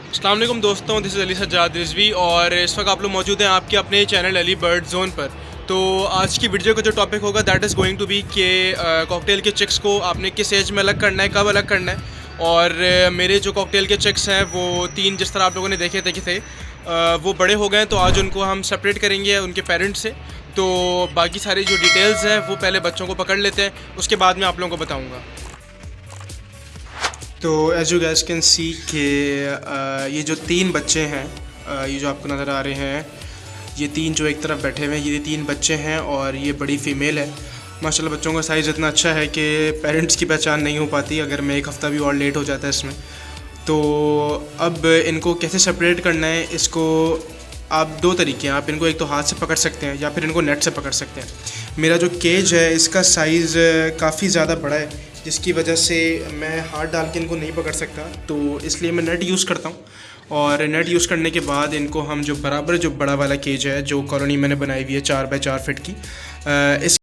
अस्सलाम वालेकुम दोस्तों, दिस इज़ अली सज्जाद रिजवी और इस वक्त आप लोग मौजूद हैं आपके अपने चैनल अली बर्ड जोन पर। तो आज की वीडियो का जो टॉपिक होगा that is going to be कि कॉकटेल के चिक्स को आपने किस एज में अलग करना है, कब अलग करना है। और मेरे जो कॉकटेल के चिक्स हैं वो 3 जिस तरह आप लोगों ने देखे थे वो बड़े हो गए हैं, तो आज उनको हम सेपरेट करेंगे उनके पेरेंट्स से। तो बाकी सारी जो डिटेल्स हैं वो पहले बच्चों को पकड़ लेते हैं, उसके बाद मैं आप लोगों को बताऊँगा। तो as you guess can see कि ये जो 3 बच्चे हैं, ये जो आपको नज़र आ रहे हैं, ये 3 जो एक तरफ बैठे हुए हैं, ये 3 बच्चे हैं और ये बड़ी फ़ीमेल है। माशाल्लाह बच्चों का साइज़ इतना अच्छा है कि पेरेंट्स की पहचान नहीं हो पाती अगर मैं एक हफ़्ता भी और लेट हो जाता है इसमें। तो अब इनको कैसे सेपरेट करना है, इसको आप 2 तरीके हैं। आप इनको एक तो हाथ से पकड़ सकते हैं या फिर इनको नेट से पकड़ सकते हैं। मेरा जो केज है इसका साइज़ काफ़ी ज़्यादा बड़ा है, जिसकी वजह से मैं हाथ डाल के इनको नहीं पकड़ सकता, तो इसलिए मैं नेट यूज़ करता हूँ। और नेट यूज़ करने के बाद इनको हम जो बराबर जो बड़ा वाला केज है, जो कॉलोनी मैंने बनाई हुई है 4 बाय 4 फीट की, इस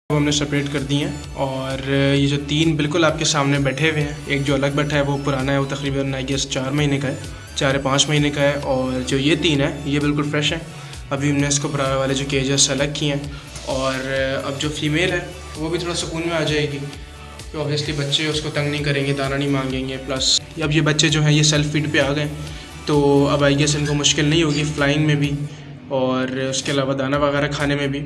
हमने सेपरेट कर दी हैं। और ये जो 3 बिल्कुल आपके सामने बैठे हुए हैं, एक जो अलग बैठा है वो पुराना है, वो तकरीबन आई गेस 4 महीने का है, 4 या 5 महीने का है। और जो ये 3 है ये बिल्कुल फ्रेश है। अभी हमने इसको बराबर वाले जो केज है सेलेक्ट किए हैं। और अब जो फीमेल है वो भी थोड़ा सुकून में आ जाएगी, तो ऑब्वियसली बच्चे उसको तंग नहीं करेंगे, दाना नहीं मांगेंगे। प्लस अब ये बच्चे जो हैं ये सेल्फ फीड पे आ गए, तो अब आई गेस इनको मुश्किल नहीं होगी फ्लाइंग में भी और उसके अलावा दाना वगैरह खाने में भी।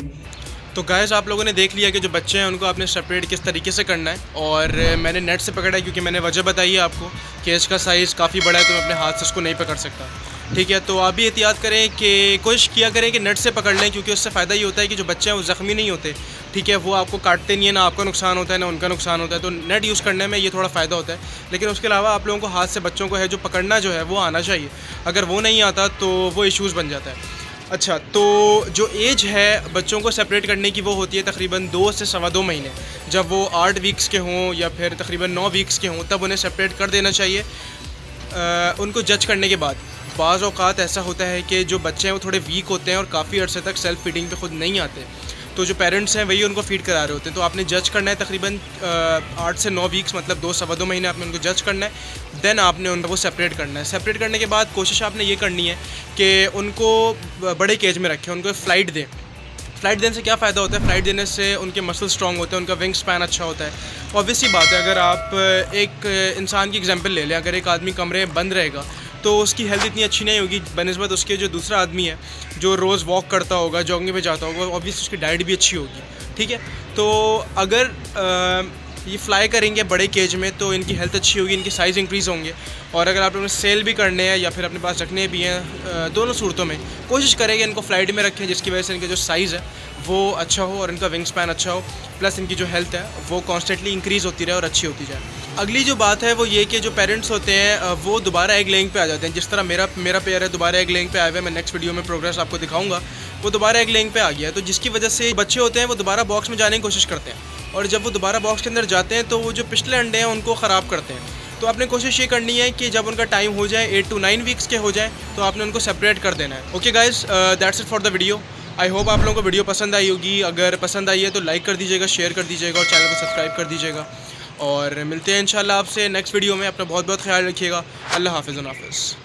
तो गाइस आप लोगों ने देख लिया कि जो बच्चे हैं उनको आपने सेपरेट किस तरीके से करना है। और मैंने नेट से पकड़ा है क्योंकि मैंने वजह बताई है आपको कि इसका साइज़ काफ़ी बड़ा है, तो मैं अपने हाथ से उसको नहीं पकड़ सकता। ठीक है, तो आप भी एहतियात करें कि कोशिश किया करें कि नेट से पकड़ लें, क्योंकि उससे फ़ायदा ये होता है कि जो बच्चे हैं वो ज़ख्मी नहीं होते। ठीक है, वो आपको काटते नहीं है, ना आपका नुकसान होता है ना उनका नुकसान होता है। तो नेट यूज़ करने में ये थोड़ा फ़ायदा होता है। लेकिन उसके अलावा आप लोगों को हाथ से बच्चों को है जो पकड़ना जो है वो आना चाहिए। अगर वो नहीं आता तो वो इशूज़ बन जाता है। अच्छा, तो जो एज है बच्चों को सेपरेट करने की वो होती है तकरीबन 2 से सवा 2 महीने। जब वो 8 वीक्स के हों या फिर तकरीबन 9 वीक्स के हों तब उन्हें सेपरेट कर देना चाहिए। उनको जज करने के बाद बाज़ औक़ात ऐसा होता है कि जो बच्चे हैं वो थोड़े वीक होते हैं और काफ़ी अर्से तक सेल्फ़ फीडिंग पे ख़ुद नहीं आते, तो जो पेरेंट्स हैं वही उनको फ़ीड करा रहे होते हैं। तो आपने जज करना है तकरीबन 8 से 9 वीक्स, मतलब 2 सवा 2 महीने आपने उनको जज करना है। देन आपने उनको सेपरेट करना है। सेपरेट करने के बाद कोशिश आपने ये करनी है कि उनको बड़े केज में रखें, उनको फ़्लाइट दें। फ़्लाइट देने से क्या फ़ायदा होता है? फ़्लाइट देने से उनके मसल स्ट्रॉन्ग होते हैं, उनका विंग स्पैन अच्छा होता है। ऑब्वियस सी बात है, अगर आप एक इंसान की एग्जांपल ले लें, अगर एक आदमी कमरे में बंद रहेगा तो उसकी हेल्थ इतनी अच्छी नहीं होगी बनिस्बत उसके जो दूसरा आदमी है जो रोज़ वॉक करता होगा, जॉगिंग पे जाता होगा, ऑब्वियसली उसकी डाइट भी अच्छी होगी। ठीक है, तो अगर ये फ्लाई करेंगे बड़े केज में तो इनकी हेल्थ अच्छी होगी, इनकी साइज़ इंक्रीज़ होंगे। और अगर आप लोगों ने सेल भी करने हैं या फिर अपने पास रखने भी हैं, दोनों सूरतों में कोशिश करेंगे इनको फ्लाइट में रखें, जिसकी वजह से इनका जो साइज़ है वो अच्छा हो और इनका विंग स्पैन अच्छा हो, प्लस इनकी जो हेल्थ है वो कॉन्स्टेंटली इंक्रीज़ होती रहे और अच्छी होती जाए। अगली जो बात है वो ये कि जो पेरेंट्स होते हैं वो दोबारा एग लेइंग पे आ जाते हैं। जिस तरह मेरा पेयर है दोबारा एग लेइंग पे आया हुआ है, मैं नेक्स्ट वीडियो में प्रोग्रेस आपको दिखाऊंगा। वो दोबारा एग लेइंग पे आ गया है, तो जिसकी वजह से बच्चे होते हैं वो दोबारा बॉक्स में जाने की कोशिश करते हैं, और जब वो दोबारा बॉक्स के अंदर जाते हैं तो वो जो पिछले अंडे हैं उनको ख़राब करते हैं। तो आपने कोशिश ये करनी है कि जब उनका टाइम हो जाए 8 to 9 वीक्स के हो जाए तो आपने उनको सेपरेट कर देना है। Okay guys, that's it for the video. I hope आप लोगों को वीडियो पसंद आई होगी। अगर पसंद आई है तो लाइक कर दीजिएगा, शेयर कर दीजिएगा और चैनल को सब्सक्राइब कर दीजिएगा। और मिलते हैं इंशाल्लाह आपसे नेक्स्ट वीडियो में। अपना बहुत बहुत ख्याल रखिएगा। अल्लाह हाफ़िज़।